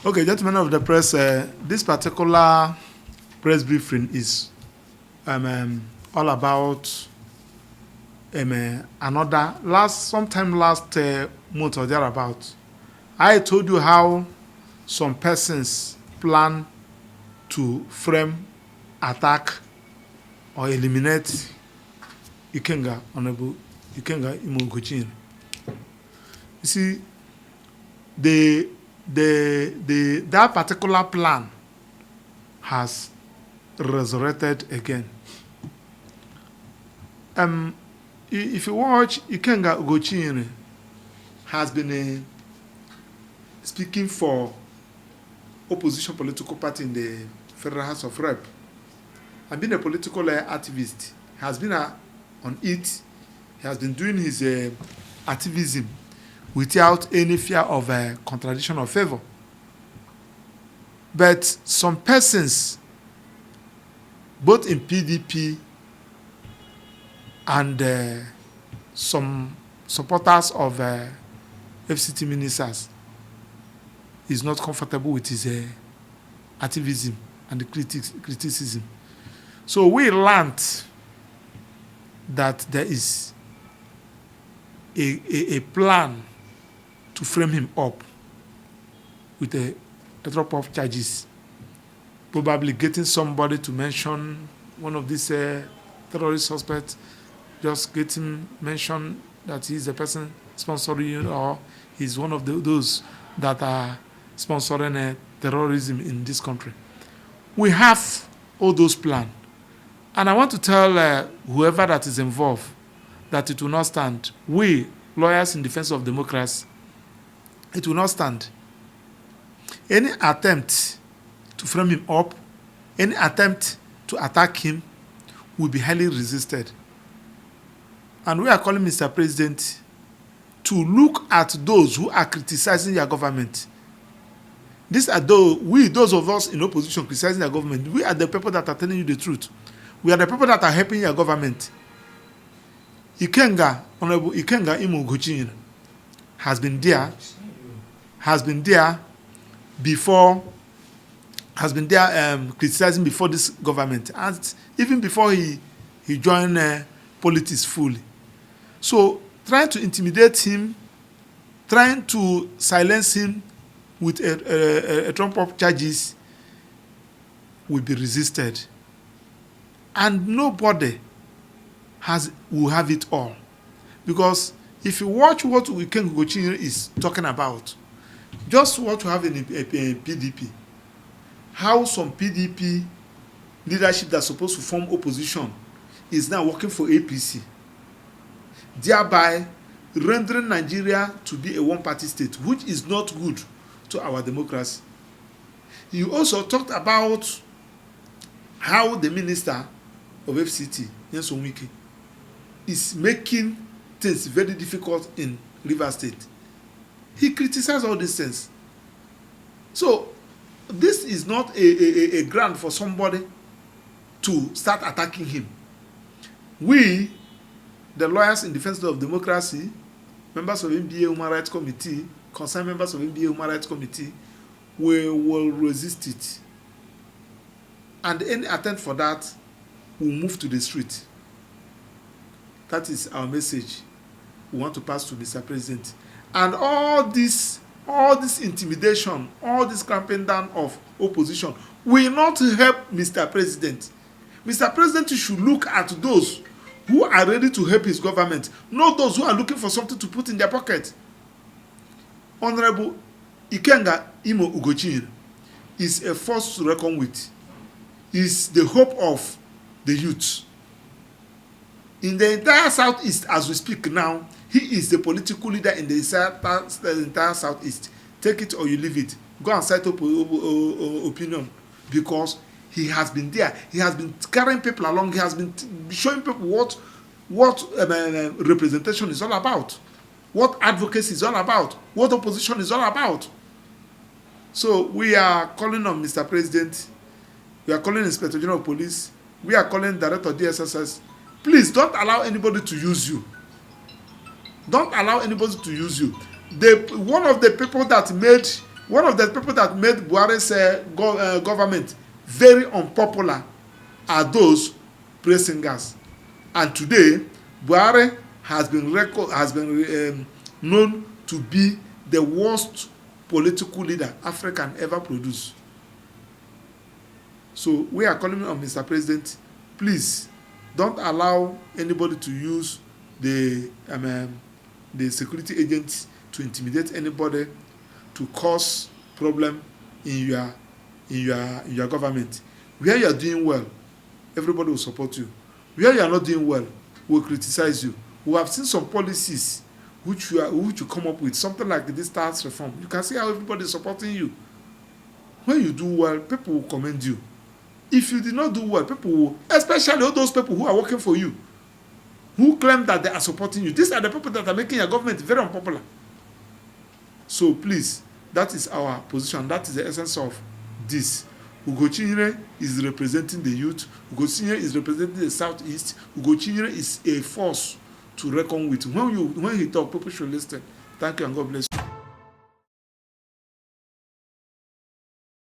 Okay, gentlemen of the press, this particular press briefing is all about sometime last month or thereabout. I told you how some persons plan to frame, attack, or eliminate Ikenga, Honorable Ikenga Ugochinyere. You see, that particular plan has resurrected again. If you watch, Ikenga Ugochinyere has been speaking for opposition political party in the Federal House of Rep. And being a political activist, has been on it. He has been doing his activism without any fear of contradiction or favor. But some persons, both in PDP and some supporters of FCT ministers, is not comfortable with his activism and the criticism. So we learned that there is a plan to frame him up with a drop of charges, probably getting somebody to mention one of these terrorist suspects, just get him mention that he's the person sponsoring you, or he's one of those that are sponsoring terrorism in this country. We have all those plans. And I want to tell whoever that is involved that it will not stand. We, lawyers in defense of democracy, it will not stand. Any attempt to frame him up, any attempt to attack him will be highly resisted. And we are calling Mr. President to look at those who are criticizing your government. These are those of us in opposition criticizing the government. We are the people that are telling you the truth. We are the people that are helping your government. Honorable Ikenga Ugochinyere has been there criticizing before this government, and even before he joined politics fully. So trying to intimidate him, trying to silence him with a trump-up charges will be resisted. And nobody will have it all. Because if you watch what Ikenga Ugochinyere is talking about, just what you have in PDP, how some PDP leadership that's supposed to form opposition is now working for APC, thereby rendering Nigeria to be a one-party state, which is not good to our democracy. You also talked about how the minister of FCT, Nyesom, is making things very difficult in Rivers State. He criticized all these things. So this is not a ground for somebody to start attacking him. We, the lawyers in defense of democracy, members of NBA Human Rights Committee, concerned members of NBA Human Rights Committee, we will resist it. And any attempt for that will move to the street. That is our message we want to pass to Mr. President. And all this intimidation, all this clamping down of opposition will not help Mr. President. Mr. President should look at those who are ready to help his government, not those who are looking for something to put in their pocket. Honorable Ikenga Ugochinyere is a force to reckon with. Is the hope of the youth. In the entire Southeast, as we speak now, he is the political leader in the entire Southeast. Take it or you leave it. Go and cite opinion, because he has been there. He has been carrying people along. He has been showing people what representation is all about, what advocacy is all about, what opposition is all about. So we are calling on Mr. President. We are calling Inspector General of Police. We are calling Director of DSSS. Please don't allow anybody to use you. Don't allow anybody to use you. One of the people that made One of the people that made Buhari's government very unpopular are those praise singers. And today, Buhari has been known to be the worst political leader Africa can ever produce. So we are calling on Mr. President, please don't allow anybody to use the security agents to intimidate anybody, to cause problem in your government. Where you are doing well, everybody will support you. Where you are not doing well, will criticize you. We have seen some policies which you come up with, something like this tax reform. You can see how everybody is supporting you. When you do well, people will commend you. If you did not do well, people will, especially all those people who are working for you, who claim that they are supporting you. These are the people that are making your government very unpopular. So please, that is our position. That is the essence of this. Ugochinyere is representing the youth. Ugochinyere is representing the southeast. Ugochinyere is a force to reckon with. When he talk, people should listen. Thank you and God bless you.